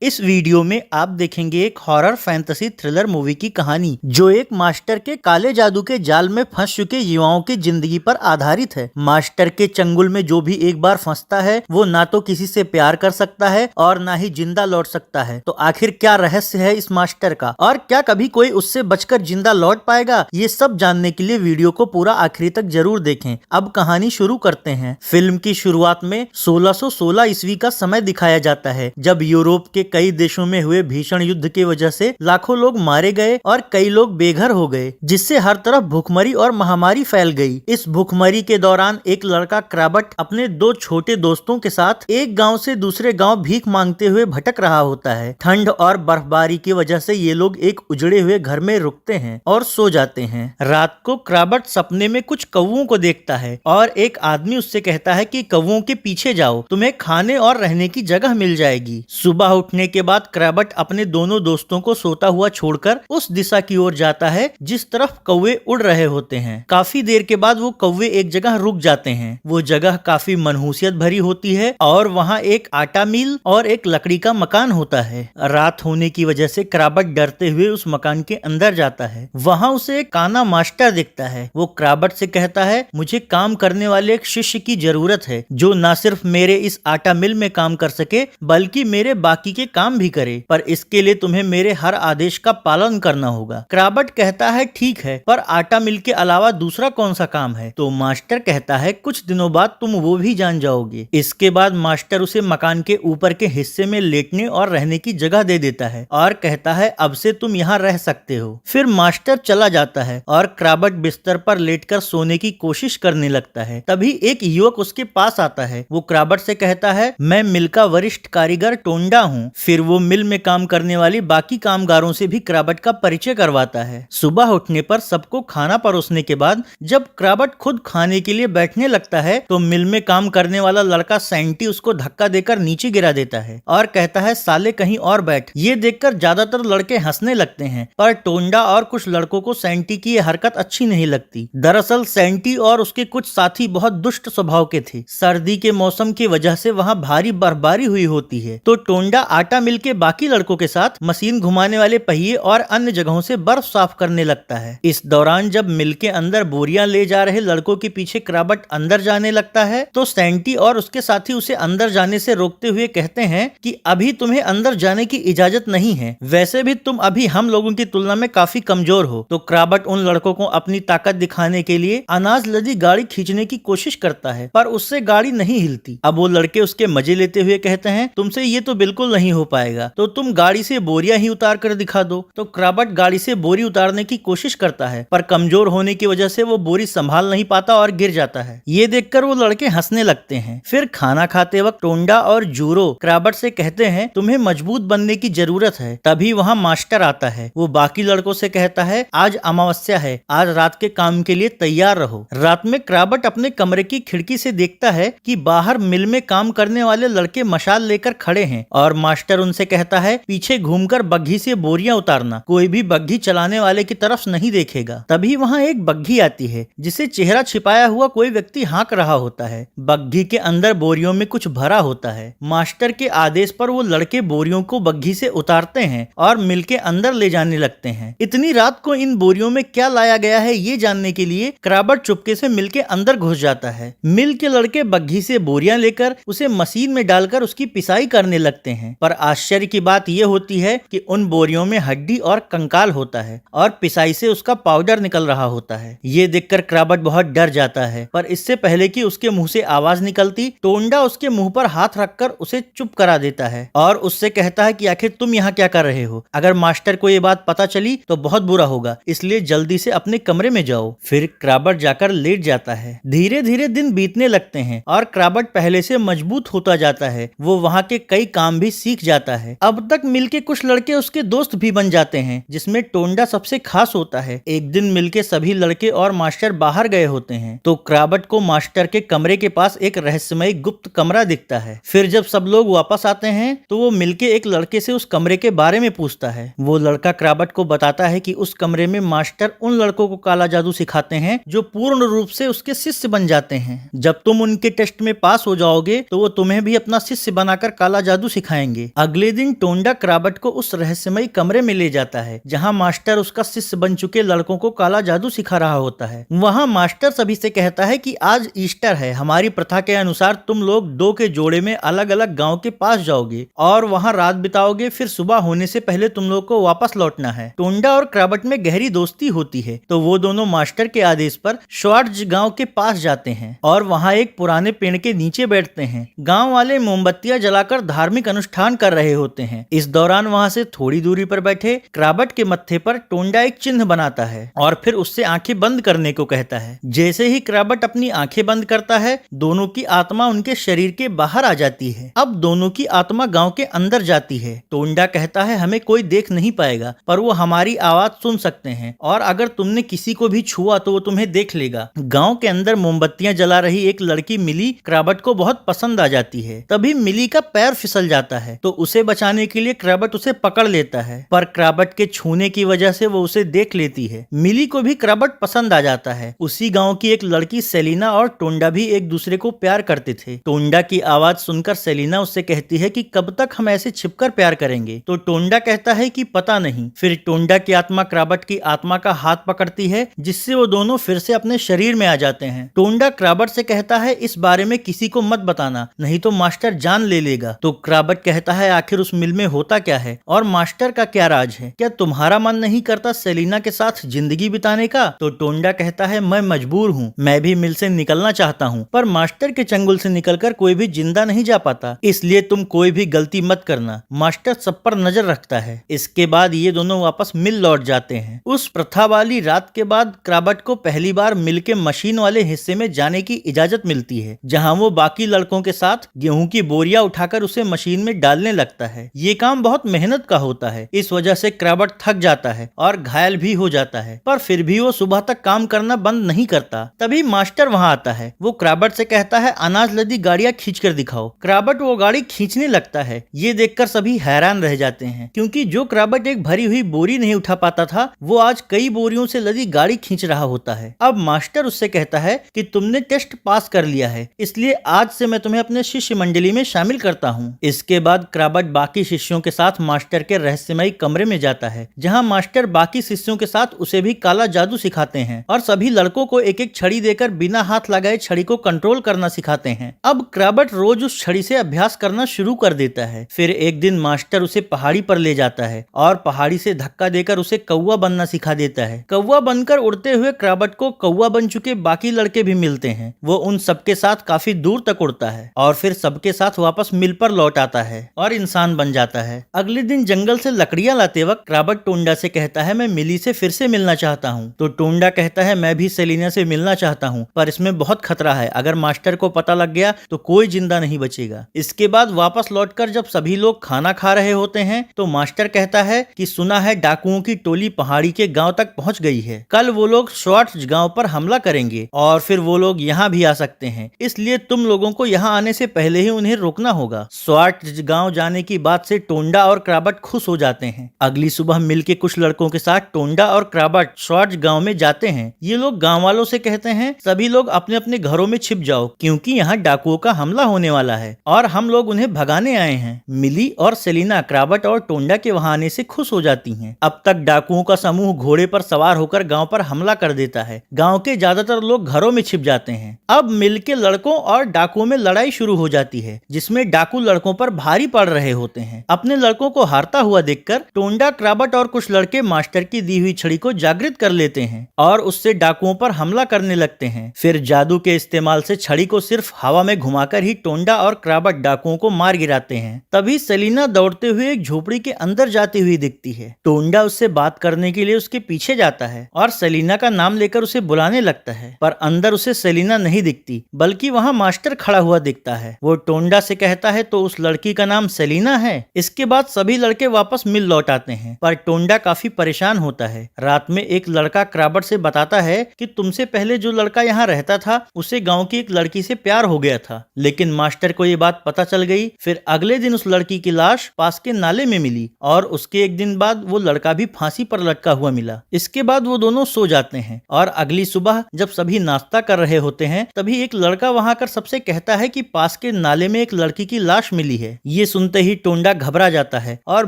इस वीडियो में आप देखेंगे एक हॉरर फैंटेसी थ्रिलर मूवी की कहानी जो एक मास्टर के काले जादू के जाल में फंस चुके युवाओं की जिंदगी पर आधारित है। मास्टर के चंगुल में जो भी एक बार फंसता है वो ना तो किसी से प्यार कर सकता है और ना ही जिंदा लौट सकता है। तो आखिर क्या रहस्य है इस मास्टर का और क्या कभी कोई उससे बचकर जिंदा लौट पाएगा, ये सब जानने के लिए वीडियो को पूरा आखिरी तक जरूर देखें। अब कहानी शुरू करते हैं। फिल्म की शुरुआत में 1616 ईस्वी का समय दिखाया जाता है जब यूरोप के कई देशों में हुए भीषण युद्ध की वजह से लाखों लोग मारे गए और कई लोग बेघर हो गए, जिससे हर तरफ भूखमरी और महामारी फैल गई। इस भूखमरी के दौरान एक लड़का क्राबट अपने दो छोटे दोस्तों के साथ एक गांव से दूसरे गांव भीख मांगते हुए भटक रहा होता है। ठंड और बर्फबारी की वजह से ये लोग एक उजड़े हुए घर में रुकते हैं और सो जाते हैं। रात को क्राबट सपने में कुछ कौवों को देखता है और एक आदमी उससे कहता है कि कौवों के पीछे जाओ, तुम्हें खाने और रहने की जगह मिल जाएगी। सुबह उठने के बाद क्राबट अपने दोनों दोस्तों को सोता हुआ छोड़कर उस दिशा की ओर जाता है जिस तरफ कौवे उड़ रहे होते हैं। काफी देर के बाद वो कौवे एक जगह रुक जाते हैं। वो जगह काफी मनहूसियत भरी होती है और वहाँ एक आटा मिल और एक लकड़ी का मकान होता है। रात होने की वजह से क्राबट डरते हुए उस मकान के अंदर जाता है। वहाँ उसे एक काना मास्टर दिखता है। वो क्राबट से कहता है, मुझे काम करने वाले एक शिष्य की जरूरत है जो न सिर्फ मेरे इस आटा मिल में काम कर सके बल्कि मेरे बाकी के काम भी करे, पर इसके लिए तुम्हें मेरे हर आदेश का पालन करना होगा। क्राबट कहता है, ठीक है, पर आटा मिल के अलावा दूसरा कौन सा काम है? तो मास्टर कहता है, कुछ दिनों बाद तुम वो भी जान जाओगे। इसके बाद मास्टर उसे मकान के ऊपर के हिस्से में लेटने और रहने की जगह दे देता है और कहता है, अब से तुम यहाँ रह सकते हो। फिर मास्टर चला जाता है और क्राबट बिस्तर पर लेटकर सोने की कोशिश करने लगता है। तभी एक युवक उसके पास आता है। वो क्राबट से कहता है, मैं मिल का वरिष्ठ कारीगर टोंडा हूँ। फिर वो मिल में काम करने वाली बाकी कामगारों से भी क्राबट का परिचय करवाता है। सुबह उठने पर सबको खाना परोसने के बाद जब क्राबट खुद खाने के लिए बैठने लगता है तो मिल में काम करने वाला लड़का सैंटी उसको धक्का देकर नीचे गिरा देता है और कहता है, साले कहीं और बैठ। ये देखकर ज्यादातर लड़के हंसने लगते हैं, पर टोंडा और कुछ लड़कों को सैंटी की ये हरकत अच्छी नहीं लगती। दरअसल सैंटी और उसके कुछ साथी बहुत दुष्ट स्वभाव के थे। सर्दी के मौसम की वजह से वहाँ भारी बर्फबारी हुई होती है, तो टोंडा आटा मिल के बाकी लड़कों के साथ मशीन घुमाने वाले पहिए और अन्य जगहों से बर्फ साफ करने लगता है। इस दौरान जब मिल के अंदर बोरियां ले जा रहे लड़कों के पीछे क्राबट अंदर जाने लगता है तो सैंटी और उसके साथी उसे अंदर जाने से रोकते हुए कहते हैं कि अभी तुम्हें अंदर जाने की इजाजत नहीं है, वैसे भी तुम अभी हम लोगों की तुलना में काफी कमजोर हो। तो क्राबट उन लड़कों को अपनी ताकत दिखाने के लिए अनाज लदी गाड़ी खींचने की कोशिश करता है, पर उससे गाड़ी नहीं हिलती। अब वो लड़के उसके मजे लेते हुए कहते हैं, तुमसे ये तो बिल्कुल नहीं हो पाएगा, तो तुम गाड़ी से बोरियां ही उतार कर दिखा दो। तो क्राबट गाड़ी से बोरी उतारने की कोशिश करता है, पर कमजोर होने की वजह से वो बोरी संभाल नहीं पाता और गिर जाता है। ये देखकर वो लड़के हंसने लगते हैं। फिर खाना खाते वक्त टोंडा और जूरो क्राबट से कहते हैं, तुम्हें मजबूत बनने की जरूरत है। तभी वहाँ मास्टर आता है। वो बाकी लड़कों से कहता है, आज अमावस्या है, आज रात के काम के लिए तैयार रहो। रात में क्राबट अपने कमरे की खिड़की से देखता है कि बाहर मिल में काम करने वाले लड़के मशाल लेकर खड़े हैं और मास्टर उनसे कहता है, पीछे घूमकर बग्घी से बोरियां उतारना, कोई भी बग्घी चलाने वाले की तरफ नहीं देखेगा। तभी वहाँ एक बग्घी आती है जिसे चेहरा छिपाया हुआ कोई व्यक्ति हाँक रहा होता है। बग्घी के अंदर बोरियों में कुछ भरा होता है। मास्टर के आदेश पर वो लड़के बोरियों को बग्घी से उतारते हैं और मिल के अंदर ले जाने लगते हैं। इतनी रात को इन बोरियों में क्या लाया गया है ये जानने के लिए क्राबट चुपके से मिल के अंदर घुस जाता है। मिल के लड़के बग्घी से बोरियां लेकर उसे मशीन में डालकर उसकी पिसाई करने लगते हैं, पर आश्चर्य की बात यह होती है कि उन बोरियों में हड्डी और कंकाल होता है और पिसाई से उसका पाउडर निकल रहा होता है। ये देखकर क्राबट बहुत डर जाता है, पर इससे पहले कि उसके मुंह से आवाज निकलती, टोंडा उसके मुंह पर हाथ रखकर उसे चुप करा देता है और उससे कहता है कि आखिर तुम यहाँ क्या कर रहे हो? अगर मास्टर को ये बात पता चली तो बहुत बुरा होगा, इसलिए जल्दी से अपने कमरे में जाओ। फिर क्राबट जाकर लेट जाता है। धीरे धीरे दिन बीतने लगते हैं और क्राबट पहले से मजबूत होता जाता है। वो वहाँ के कई काम भी सीख जाता है। अब तक मिलके कुछ लड़के उसके दोस्त भी बन जाते हैं, जिसमें टोंडा सबसे खास होता है। एक दिन मिलके सभी लड़के और मास्टर बाहर गए होते हैं तो क्राबट को मास्टर के कमरे के पास एक रहस्यमय गुप्त कमरा दिखता है। फिर जब सब लोग वापस आते हैं तो वो मिलके एक लड़के से उस कमरे के बारे में पूछता है। वो लड़का क्राबट को बताता है कि उस कमरे में मास्टर उन लड़कों को काला जादू सिखाते हैं जो पूर्ण रूप से उसके शिष्य बन जाते हैं। जब तुम उनके टेस्ट में पास हो जाओगे तो वो तुम्हें भी अपना शिष्य बनाकर काला जादू सिखाएंगे। अगले दिन टोंडा क्राबट को उस रहस्यमयी कमरे में ले जाता है जहां मास्टर उसका शिष्य बन चुके लड़कों को काला जादू सिखा रहा होता है। वहां मास्टर सभी से कहता है कि आज ईस्टर है, हमारी प्रथा के अनुसार तुम लोग दो के जोड़े में अलग अलग गांव के पास जाओगे और वहां रात बिताओगे, फिर सुबह होने से पहले तुम लोग को वापस लौटना है। टोंडा और क्राबट में गहरी दोस्ती होती है तो वो दोनों मास्टर के आदेश पर श्वार्ट्ज गांव के पास जाते हैं और वहां एक पुराने पेड़ के नीचे बैठते हैं। गांव वाले मोमबत्तियां जलाकर धार्मिक अनुष्ठान कर रहे होते हैं। इस दौरान वहां से थोड़ी दूरी पर बैठे क्राबट के मत्थे पर टोंडा एक चिन्ह बनाता है और फिर उससे आंखें बंद करने को कहता है। जैसे ही क्राबट अपनी आंखें बंद करता है, दोनों की आत्मा उनके शरीर के बाहर आ जाती है। अब दोनों की आत्मा गांव के अंदर जाती है। टोंडा कहता है हमें कोई देख नहीं पाएगा पर वो हमारी आवाज सुन सकते हैं और अगर तुमने किसी को भी छुआ तो वो तुम्हें देख लेगा। गांव के अंदर मोमबत्तियां जला रही एक लड़की मिली क्राबट को बहुत पसंद आ जाती है। तभी मिली का पैर फिसल जाता है तो उसे बचाने के लिए क्राबट उसे पकड़ लेता है, पर क्राबट के छूने की वजह से वो उसे देख लेती है। मिली को भी क्राबट पसंद आ जाता है। उसी गांव की एक लड़की सेलिना और टोंडा भी एक दूसरे को प्यार करते थे। टोंडा की आवाज सुनकर सेलिना उससे कहती है कि कब तक हम ऐसे छिपकर प्यार करेंगे, तो टोंडा कहता है कि पता नहीं। फिर टोंडा की आत्मा क्राबट की आत्मा का हाथ पकड़ती है जिससे वो दोनों फिर से अपने शरीर में आ जाते हैं। टोंडा क्राबट से कहता है इस बारे में किसी को मत बताना, नहीं तो मास्टर जान ले लेगा। तो क्राबट कहता है आखिर उस मिल में होता क्या है और मास्टर का क्या राज है, क्या तुम्हारा मन नहीं करता सेलिना के साथ जिंदगी बिताने का? तो टोंडा कहता है मैं मजबूर हूँ, मैं भी मिल से निकलना चाहता हूँ पर मास्टर के चंगुल से निकलकर कोई भी जिंदा नहीं जा पाता, इसलिए तुम कोई भी गलती मत करना, मास्टर सब पर नजर रखता है। इसके बाद ये दोनों वापस मिल लौट जाते हैं। उस प्रथा वाली रात के बाद क्राबट को पहली बार मिल के मशीन वाले हिस्से में जाने की इजाजत मिलती है जहां वो बाकी लड़कों के साथ गेहूं की बोरियां उठाकर उसे मशीन में डालने लगता है। ये काम बहुत मेहनत का होता है, इस वजह से क्राबट थक जाता है और घायल भी हो जाता है, पर फिर भी वो सुबह तक काम करना बंद नहीं करता। तभी मास्टर वहां आता है। वो क्राबट से कहता है अनाज लदी गाड़ियां खींच कर दिखाओ। क्राबट वो गाड़ी खींचने लगता है। ये देखकर सभी हैरान रह जाते हैं क्योंकि जो क्राबट एक भरी हुई बोरी नहीं उठा पाता था वो आज कई बोरियों से लदी गाड़ी खींच रहा होता है। अब मास्टर उससे कहता है कि तुमने टेस्ट पास कर लिया है, इसलिए आज से मैं तुम्हें अपने शिष्य मंडली में शामिल करता हूँ। इसके बाद क्राबट बाकी शिष्यों के साथ मास्टर के रहस्यमयी कमरे में जाता है जहाँ मास्टर बाकी शिष्यों के साथ उसे भी काला जादू सिखाते हैं और सभी लड़कों को एक एक छड़ी देकर बिना हाथ लगाए छड़ी को कंट्रोल करना सिखाते हैं। अब क्राबट रोज उस छड़ी से अभ्यास करना शुरू कर देता है। फिर एक दिन मास्टर उसे पहाड़ी पर ले जाता है और पहाड़ी से धक्का देकर उसे कौवा बनना सिखा देता है। कौवा बनकर उड़ते हुए क्राबट को कौवा बन चुके बाकी लड़के भी मिलते हैं। वो उन सबके साथ काफी दूर तक उड़ता है और फिर सबके साथ वापस मिल पर लौट आता है और इंसान बन जाता है। अगले दिन जंगल से लकड़ियां लाते वक्त क्राबट टोंडा से कहता है मैं मिली से फिर से मिलना चाहता हूँ। तो टोंडा कहता है मैं भी सेलिना से मिलना चाहता हूँ पर इसमें बहुत खतरा है, अगर मास्टर को पता लग गया तो कोई जिंदा नहीं बचेगा। इसके बाद वापस लौटकर जब सभी लोग खाना खा रहे होते हैं तो मास्टर कहता है कि सुना है डाकुओं की टोली पहाड़ी के गांव तक पहुंच गई है, कल वो लोग श्वार्ट्ज गांव पर हमला करेंगे और फिर वो लोग यहाँ भी आ सकते हैं, इसलिए तुम लोगों को यहाँ आने से पहले ही उन्हें रोकना होगा। श्वार्ट्ज गांव जाने की बात से टोंडा और क्राबट खुश हो जाते हैं। अगली सुबह मिलके कुछ लड़कों के साथ टोंडा और क्राबट श्वार्ट्ज गांव में जाते हैं। ये लोग गांव वालों से कहते हैं सभी लोग अपने अपने घरों में छिप जाओ क्योंकि यहाँ डाकुओं का हमला होने वाला है और हम लोग उन्हें भगाने आए हैं। मिली और सेलिना क्राबट और टोंडा के वहां आने से खुश हो जाती हैं। अब तक डाकुओं का समूह घोड़े पर सवार होकर गांव पर हमला कर देता है। गांव के ज्यादातर लोग घरों में छिप जाते हैं। अब मिलके लड़कों और डाकुओं में लड़ाई शुरू हो जाती है जिसमें डाकू लड़कों पर भारी पड़ रहे होते हैं। अपने लड़कों को हारता हुआ देखकर टोंडा, क्राबट और कुछ लड़के मास्टर की दी हुई छड़ी को जागृत कर लेते हैं और उससे डाकुओं पर हमला करने लगते हैं। फिर जादू के इस्तेमाल से छड़ी को सिर्फ हवा में घुमाकर ही टोंडा और क्राबट डाकुओं को मार गिराते हैं। तभी सेलिना दौड़ते हुए एक झोपड़ी के अंदर जाती हुई दिखती है। टोंडा उससे बात करने के लिए उसके पीछे जाता है और सेलिना का नाम लेकर उसे बुलाने लगता है, पर अंदर उसे सेलिना नहीं दिखती बल्कि वहाँ मास्टर खड़ा हुआ दिखता है। वो टोंडा से कहता है तो उस लड़की का नाम सेलिना है। इसके बाद सभी लड़के वापस मिल लौट आते हैं पर टोंडा काफी परेशान होता है। रात में एक लड़का क्राबट से बताता है कि तुमसे पहले जो लड़का यहाँ रहता था उसे गाँव की एक लड़की से प्यार हो गया था, लेकिन मास्टर को ये बात पता चल गई। फिर अगले दिन उस लड़की की लाश पास के नाले में मिली और उसके एक दिन बाद वो लड़का भी फांसी पर लटका हुआ मिला। इसके बाद वो दोनों सो जाते हैं और अगली सुबह जब सभी नाश्ता कर रहे होते हैं तभी एक लड़का वहां कर सबसे कहता है कि पास के नाले में एक लड़की की लाश मिली है। ये सुनते ही टोंडा घबरा जाता है और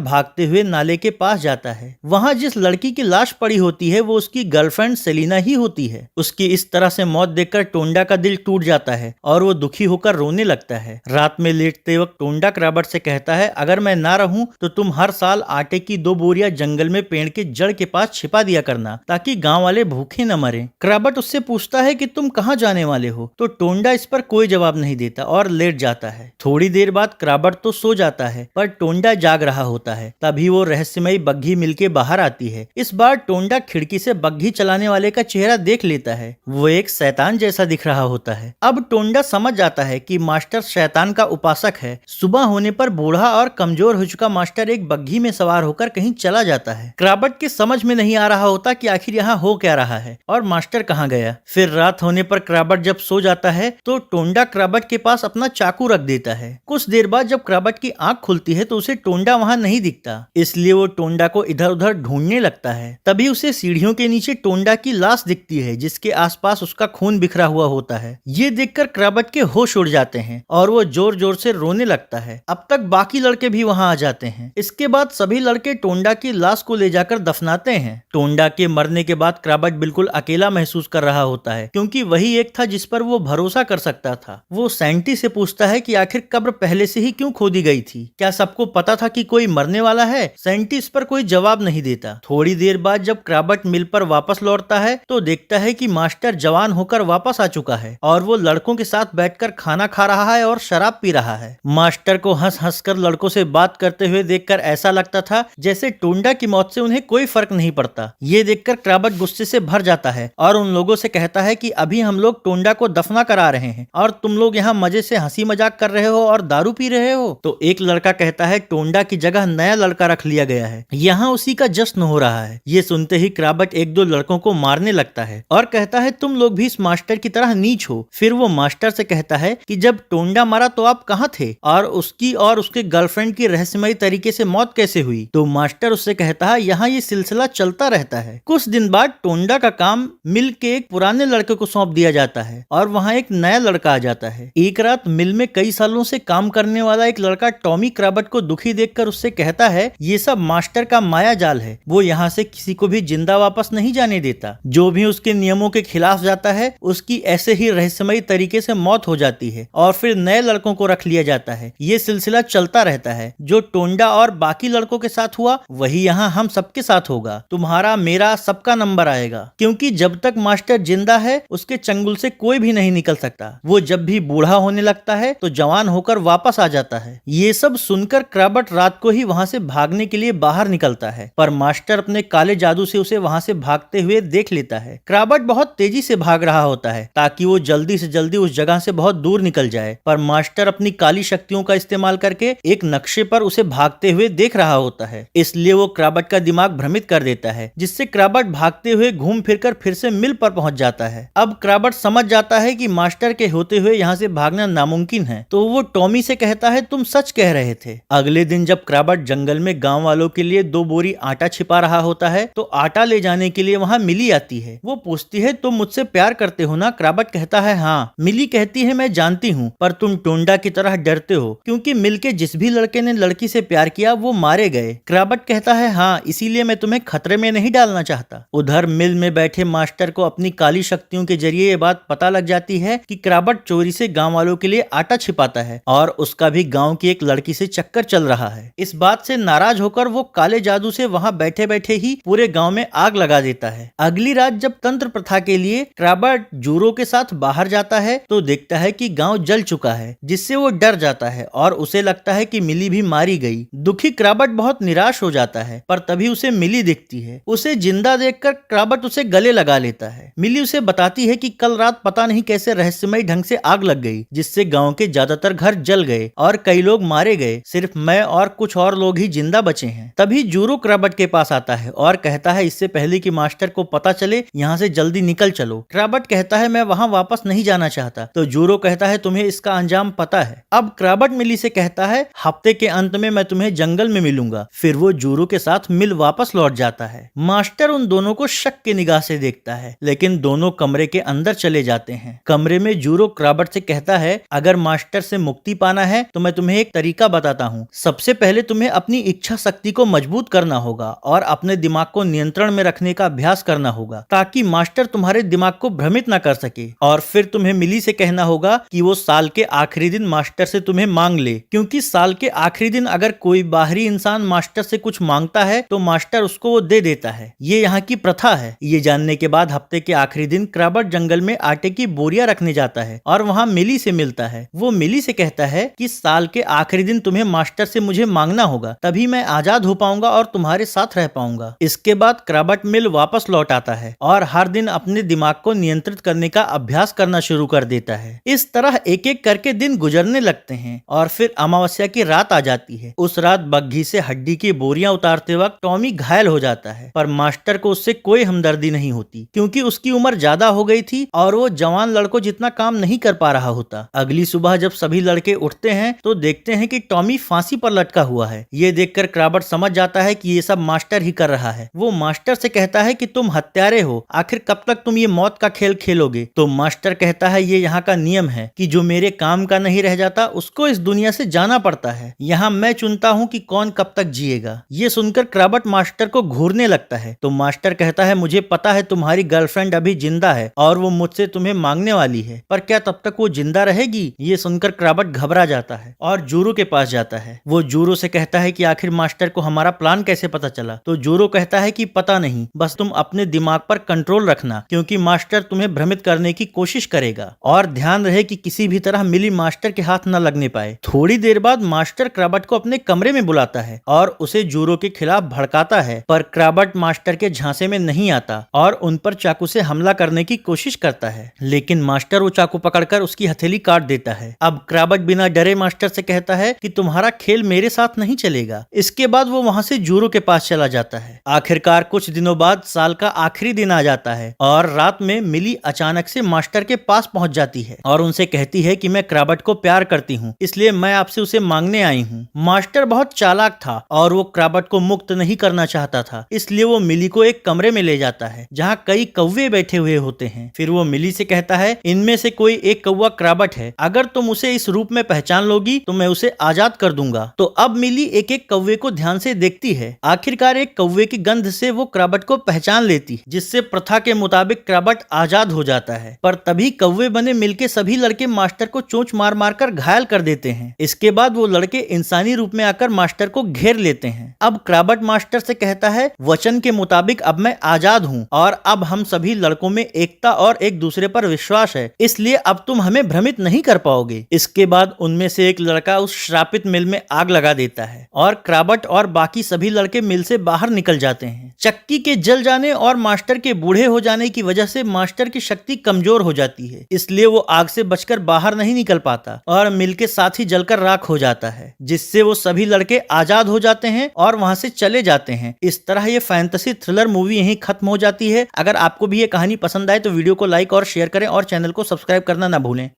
भागते हुए नाले के पास जाता है। वहाँ जिस लड़की की लाश पड़ी होती है वो उसकी गर्लफ्रेंड सेलिना ही होती है। उसकी इस तरह से मौत देखकर टोंडा का दिल टूट जाता है और वो दुखी होकर रोने लगता है। रात में लेटते वक्त टोंडा क्रैबट से कहता है, अगर मैं ना रहूं तो तुम हर साल आटे की 2 बोरियां जंगल में पेड़ के जड़ के पास छिपा दिया करना ताकि गांव वाले भूखे न मरें। क्रैबट उससे पूछता है कि तुम कहाँ जाने वाले हो, तो टोंडा इस पर कोई जवाब नहीं देता और लेट जाता है। थोड़ी देर बाद क्रैबट तो सो जाता है पर टोंडा जाग रहा होता है। तभी वो रहस्यमयी बग्घी मिलके बाहर आती है। इस बार टोंडा खिड़की से बग्घी चलाने वाले का चेहरा देख लेता है। वो एक शैतान जैसा दिख रहा होता है। अब टोंडा समझ जाता है कि मास्टर शैतान का उपासक है। सुबह होने पर बूढ़ा और कमजोर हो चुका मास्टर एक बग्घी में सवार होकर कहीं चला जाता है। क्रैबट के समझ में नहीं आ रहा होता कि आखिर यहाँ हो क्या रहा है और मास्टर कहाँ गया। फिर रात होने पर क्रैबट जब सो जाता है तो टोंडा क्रैबट के पास अपना चाकू रख देता है। कुछ देर बाद जब क्रैबट की आंख खुलती है तो उसे टोंडा वहाँ नहीं दिखता, इसलिए वो टोंडा को इधर उधर ढूंढने लगता है। तभी उसे सीढ़ियों के नीचे टोंडा की लाश दिखती है जिसके आसपास उसका खून बिखरा हुआ होता है। ये देखकर क्रैबट के होश उड़ जाते हैं और वो जोर जोर से रोने लगता है। अब तक बाकी लड़के भी वहाँ आ जाते हैं। इसके बाद सभी लड़के टोंडा की लाश को ले जाकर दफनाते हैं। टोंडा के मरने के बाद क्रैबट बिल्कुल अकेला महसूस कर रहा होता है क्योंकि वही एक था जिस पर वो भरोसा कर सकता था। वो सैंटी से पूछता है कि आखिर कब्र पहले से ही क्यों खोदी गई थी, क्या सबको पता था कि कोई मरने वाला है। सैंटी इस पर कोई जवाब नहीं देता। थोड़ी देर बाद जब क्रैबट मिल पर वापस लौटता है तो देखता है कि मास्टर जवान होकर वापस आ चुका है और वो लड़कों के साथ बैठकर खाना खा रहा है और शराब पी रहा है। मास्टर को हंस हंस कर लड़कों से बात करते हुए देखकर ऐसा लगता था जैसे टोंडा की मौत से उन्हें कोई फर्क नहीं पड़ता। ये देखकर क्रैबट गुस्से से भर जाता है और उन लोगों से कहता है कि अभी हम लोग टोंडा को दफना करा रहे हैं और तुम लोग यहाँ मजे से हंसी मजाक कर रहे हो और दारू पी रहे हो। तो एक लड़का कहता है, टोंडा की जगह नया लड़का रख लिया गया है, यहाँ उसी का जश्न हो रहा है। ये सुनते ही क्रैबट एक दो लड़कों को मारने लगता है और कहता है, तुम लोग भी इस मास्टर की तरह नीच हो। फिर वो मास्टर से कहता है कि जब टोंडा मरा तो आप कहाँ थे और उसकी और उसके गर्लफ्रेंड की रहस्यमयी तरीके से मौत कैसे हुई। तो मास्टर उससे कहता है, यहाँ ये सिलसिला चलता रहता है। कुछ दिन बाद टोंडा का काम मिल के एक पुराने लड़के को सौंप दिया जाता है और वहाँ एक नया लड़का आ जाता है। एक रात मिल में कई सालों से काम करने वाला एक लड़का टॉमी क्रैबट को दुखी देखकर उससे कहता है, ये सब मास्टर का माया जाल है, वो यहाँ से किसी को भी जिंदा वापस नहीं जाने देता। जो भी उसके नियमों के खिलाफ जाता है उसकी ऐसे ही रहस्यमयी तरीके से मौत हो जाती है और फिर नए लड़कों को रख लिया जाता है। ये सिलसिला चलता रहता है। जो टोंडा और बाकी लड़कों के साथ हुआ वही यहाँ हम सबके साथ होगा। तुम्हारा मेरा सबका नंबर आएगा, क्योंकि जब तक मास्टर जिंदा है उसके चंगुल से कोई भी नहीं निकल सकता। वो जब भी बूढ़ा होने लगता है तो जवान होकर वापस आ जाता है। ये सब सुनकर क्रैबट रात को ही वहाँ से भागने के लिए बाहर निकलता है, पर मास्टर अपने काले जादू से उसे वहाँ से भागते हुए देख लेता है। क्रैबट बहुत तेजी से भाग रहा होता है ताकि वो जल्दी से जल्दी उस जगह से बहुत दूर निकल जाए, पर मास्टर अपनी काली शक्तियों का इस्तेमाल करके एक नक्शे पर उसे भागते हुए देख रहा होता है। इसलिए वो क्रैबट का दिमाग भ्रमित कर देता है, जिससे क्रैबट भागते हुए घूम फिरकर फिर से मिल पर पहुंच जाता है। अब क्रैबट समझ जाता है कि मास्टर के होते हुए यहाँ से भागना नामुमकिन है, तो वो टॉमी से कहता है, तुम सच कह रहे थे। अगले दिन जब क्रैबट जंगल में गांव वालों के लिए 2 बोरी आटा छिपा रहा होता है तो आटा ले जाने के लिए वहाँ मिली आती है। वो पूछती है, तुम मुझसे प्यार करते हो ना। क्रैबट कहता है, हाँ। मिली कहती है, मैं जानती हूँ, पर तुम टोंडा की तरह डरते हो क्योंकि मिल के जिस भी लड़के ने लड़की से प्यार किया वो मारे गए। क्रैबट कहता है, हाँ, इसीलिए मैं तुम्हें खतरे में नहीं डालना चाहता। उधर मिल में बैठे मास्टर को अपनी काली शक्तियों के जरिए ये बात पता लग जाती है कि क्रैबट चोरी से गांव वालों के लिए आटा छिपाता है और उसका भी गांव की एक लड़की से चक्कर चल रहा है। इस बात से नाराज होकर वो काले जादू से वहां बैठे बैठे ही पूरे गांव में आग लगा देता है। अगली रात जब तंत्र प्रथा के लिए क्रैबट जूरो के साथ बाहर जाता है तो देखता है कि गांव जल चुका है, जिससे वो डर जाता है और उसे लगता है कि मिली भी मारी गई। दुखी क्रैबट बहुत निराश हो जाता है, पर तभी उसे मिली दिखती है। उसे जिंदा देखकर क्रैबट उसे गले लगा लेता है। मिली उसे बताती है कि कल रात पता नहीं कैसे रहस्यमयी ढंग से आग लग गई, जिससे गांव के ज्यादातर घर जल गए और कई लोग मारे गए। सिर्फ मैं और कुछ और लोग ही जिंदा बचे हैं। तभी जूरो क्रैबट के पास आता है और कहता है इससे पहले कि मास्टर को पता चले यहाँ से जल्दी निकल चलो। क्रैबट कहता है मैं वहाँ वापस नहीं जाना चाहता। तो जूरो कहता है तुम्हें इसका अंजाम पता है। अब क्रैबट मिली से कहता है हफ्ते के अंत में मैं तुम्हें जंगल में मिलूंगा। फिर वो जूरो के साथ मिल वापस लौट जाता है। मास्टर उन दोनों को शक की निगाह से देखता है, लेकिन दोनों कमरे के अंदर चले जाते हैं। कमरे में जूरो क्रैबट से कहता है अगर मास्टर से मुक्ति पाना है तो मैं तुम्हें एक तरीका बताता हूँ। सबसे पहले तुम्हें अपनी इच्छा शक्ति को मजबूत करना होगा और अपने दिमाग को नियंत्रण में रखने का अभ्यास करना होगा ताकि मास्टर तुम्हारे दिमाग को भ्रमित न कर सके। और फिर तुम्हें मिली से कहना होगा कि वो साल के आखिरी दिन मास्टर से तुम्हें मांग ले, क्योंकि साल के आखिरी दिन अगर कोई बाहरी इंसान मास्टर से कुछ मांगता है तो मास्टर उसको वो दे देता है। ये यहाँ की प्रथा है। ये जानने के बाद हफ्ते के आखिरी दिन क्रैबट जंगल में आटे की बोरियां रखने जाता है और वहाँ मिली से मिलता है। वो मिली से कहता है कि साल के आखिरी दिन तुम्हें मास्टर से मुझे मांगना होगा, तभी मैं आजाद हो पाऊंगा और तुम्हारे साथ रह पाऊंगा। इसके बाद क्रैबट मिल वापस लौट आता है और हर दिन अपने दिमाग को नियंत्रित करने का अभ्यास करना शुरू कर देता है। इस तरह एक एक करके दिन गुजरने लगते हैं और फिर अमावस्या की रात आ जाती है। उस रात बग्घी से हड्डी की बोरियां उतारते वक्त टॉमी घायल हो जाता है, पर मास्टर को उससे कोई हमदर्दी नहीं होती क्योंकि उसकी उम्र ज्यादा हो गई थी और वो जवान लड़कों जितना काम नहीं कर पा रहा होता। अगली सुबह जब सभी लड़के उठते हैं तो देखते हैं कि टॉमी फांसी पर लटका हुआ है। ये देखकर क्रैबट समझ जाता है कि ये सब मास्टर ही कर रहा है। वो मास्टर से कहता है कि तुम हत्यारे हो, आखिर कब तक तुम ये मौत का खेल खेलोगे। तो मास्टर कहता है ये यहाँ का नियम है कि जो मेरे काम का नहीं रह जाता उसको इस दुनिया से जाना पड़ता है। यहाँ मैं चुनता हूँ कि कौन कब तक जिएगा। ये सुनकर क्रैबट मास्टर को घूरने लगता है। तो मास्टर कहता है मुझे पता है तुम्हारी गर्लफ्रेंड अभी जिंदा है और वो मुझसे तुम्हें मांगने वाली है, पर क्या तब तक वो जिंदा रहेगी। ये सुनकर क्रैबट घबरा जाता है और जूरो के पास जाता है। वो जूरो से कहता है कि आखिर मास्टर को हमारा प्लान कैसे पता चला। तो जूरो कहता है कि पता नहीं, बस तुम अपने दिमाग पर कंट्रोल रखना क्योंकि मास्टर तुम्हें भ्रमित करने की कोशिश करेगा और ध्यान रहे कि किसी भी तरह मिली मास्टर के हाथ न लगने पाए। थोड़ी देर बाद मास्टर क्रैबट को अपने कमरे में बुलाता है और उसे जूरो के खिलाफ भड़काता है, पर क्रैबट मास्टर के झांसे में नहीं आता और उन पर चाकू से हमला करने की कोशिश करता है, लेकिन मास्टर वो चाकू पकड़कर उसकी हथेली काट देता है। अब क्रैबट बिना डरे मास्टर से कहता है कि तुम्हारा खेल मेरे साथ नहीं चलेगा। इसके बाद वो वहाँ से जूरो के पास चला जाता है। आखिरकार कुछ दिनों बाद साल का आखिरी दिन आ जाता है और रात में मिली अचानक से मास्टर के पास पहुंच जाती है और उनसे कहती है कि मैं क्रैबट को प्यार करती हूँ, इसलिए मैं आपसे उसे मांगने आई हूँ। मास्टर बहुत चालाक था और वो क्रैबट को मुक्त नहीं करना चाहता था, इसलिए वो मिली को एक कमरे में ले जाता है जहाँ कई कौवे बैठे हुए होते हैं। फिर वो मिली से कहता है इनमें से कोई एक कौवा क्रैबट है, अगर तुम उसे इस रूप में पहचान लोगी तो मैं उसे आजाद कर दूंगा। तो अब मिली एक एक कौवे को ध्यान से देखती है। आखिरकार एक कौवे की गंध से वो क्रैबट को पहचान लेती, जिससे प्रथा के मुताबिक क्रैबट आजाद हो जाता है। पर तभी कौवे बने मिलके सभी लड़के मास्टर को चोंच मार मार कर घायल कर देते हैं। इसके बाद वो लड़के इंसानी रूप में आकर मास्टर को घेर लेते हैं। अब क्रैबट मास्टर से कहता है वचन के मुताबिक अब मैं आजाद हूँ और अब हम सभी लड़कों में एकता और एक दूसरे पर विश्वास है, इसलिए अब तुम हमें भ्रमित नहीं कर पाओगे। इसके बाद उनमें से एक लड़का उस श्रापित मिल में आग लगा देता है और क्रैबट और बाकी सभी लड़के मिल से बाहर निकल जाते हैं। चक्की के जल जाने और मास्टर के बूढ़े हो जाने की वजह से मास्टर की शक्ति कमजोर हो जाती है, इसलिए वो आग से बचकर बाहर नहीं निकल पाता और मिल के साथ ही जलकर राख हो जाता है, जिससे वो सभी लड़के आजाद हो जाते हैं और वहां से चले जाते हैं। इस तरह ये फैंटेसी थ्रिलर मूवी यहीं खत्म हो जाती है। अगर आपको भी ये कहानी पसंद आए तो वीडियो को लाइक और शेयर करें और चैनल को सब्सक्राइब करना ना भूलें।